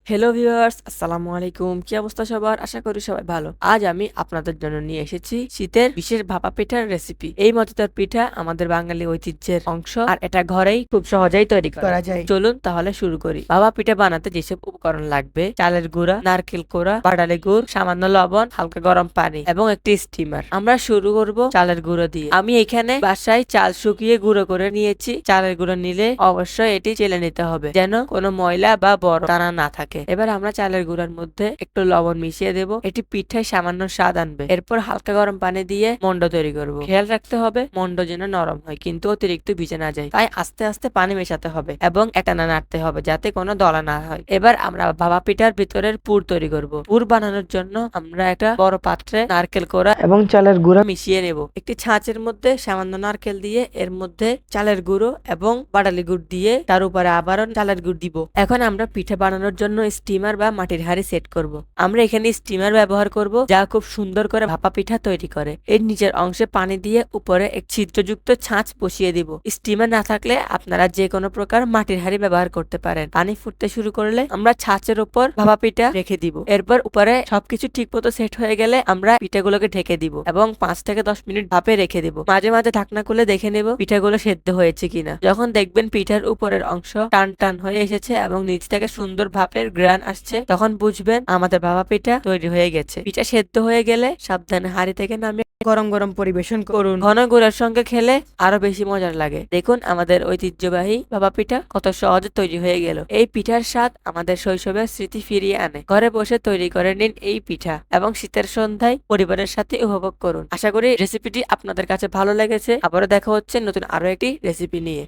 Hello viewers, আসসালামু আলাইকুম। কি অবস্থা সবার? আশা করি সবাই ভালো। আজ আমি আপনাদের জন্য নিয়ে এসেছি শীতের বিশেষ ভাপা পিঠার রেসিপি। এই মজাদার পিঠা আমাদের বাঙালি ঐতিহ্যের অংশ, আর এটা ঘরেই খুব সহজেই তৈরি করা যায়। চলুন তাহলে শুরু করি। ভাপা পিঠা বানাতে যেসব উপকরণ লাগবে: চালের গুঁড়া, নারকেল কোড়া, বাটালি গুড়, সামান্য লবণ, হালকা গরম পানি এবং একটি স্টিমার। আমরা শুরু করব চালের গুঁড়ো দিয়ে। আমি এখানে বাসায় চাল শুকিয়ে গুঁড়ো করে নিয়েছি। চালের গুঁড়ো নিলে অবশ্যই এটি চেলে নিতে হবে, যেন কোনো ময়লা বা বড় দানা না থাকে। এবার আমরা চালের গুঁড়ার মধ্যে একটু লবণ মিশিয়ে দেব। এটি পিঠায় সামান্য স্বাদ আনবে। এরপর হালকা গরম পানি দিয়ে মন্ড তৈরি করব। খেয়াল রাখতে হবে মন্ড যেন নরম হয়, কিন্তু অতিরিক্ত ভিজে না যায়। তাই আস্তে আস্তে পানি মেশাতে হবে এবং একটানা নাড়তে হবে, যাতে কোনো দলা না হয়। এবার আমরা ভাপা পিঠার ভিতরের পুর তৈরি করব। পুর বানানোর জন্য আমরা একটা বড় পাত্রে নারকেল কোড়া এবং চালের গুঁড়া মিশিয়ে নেব। একটি ছাঁচের মধ্যে সামান্য নারকেল দিয়ে এর মধ্যে চালের গুঁড়ো এবং বাটালি গুড় দিয়ে তার উপরে আবারও চালের গুড় দিব। এখন আমরা পিঠা বানানোর জন্য স্টিমার বা মাটির হাঁড়ি সেট করব। আমরা এখানে স্টিমার ব্যবহার করব, যা খুব সুন্দর করে ভাপা পিঠা তৈরি করে। এর নিচের অংশে পানি দিয়ে উপরে এক ছিদ্রযুক্ত ছাঁচ বসিয়ে দিব। স্টিমার না থাকলে আপনারা যে কোনো প্রকার মাটির হাঁড়ি ব্যবহার করতে পারেন। পানি ফুটতে শুরু করলে আমরা ছাঁচের উপর ভাপা পিঠা রেখে দিব। এরপর উপরে সবকিছু ঠিক মতো সেট হয়ে গেলে আমরা পিঠাগুলোকে ঢেকে দিব এবং 5 থেকে 10 মিনিট ভাপে রেখে দিব। মাঝে মাঝে ঢাকনা খুলে দেখে নেব পিঠাগুলো সেদ্ধ হয়েছে কিনা। যখন দেখবেন পিঠার উপরের অংশ টান টান হয়ে এসেছে এবং নিচ থেকে সুন্দর ভাপের গ্রান আসছে, তখন বুঝবেন আমাদের ভাপা পিঠা তৈরি হয়ে গেছে। পিঠা সেদ্ধ হয়ে গেলে সাবধানে হাঁড়ি থেকে নামিয়ে গরম গরম পরিবেশন করুন। ঘন গুড়ের সঙ্গে খেলে আরো বেশি মজার লাগে। দেখুন আমাদের ঐতিহ্যবাহী ভাপা পিঠা কত সহজে তৈরি হয়ে গেল। এই পিঠার স্বাদ আমাদের শৈশবের স্মৃতি ফিরিয়ে আনে। ঘরে বসে তৈরি করে নিন এই পিঠা এবং শীতের সন্ধ্যায় পরিবারের সাথে উপভোগ করুন। আশা করি রেসিপিটি আপনাদের কাছে ভালো লেগেছে। আবারও দেখা হচ্ছে নতুন আরো একটি রেসিপি নিয়ে।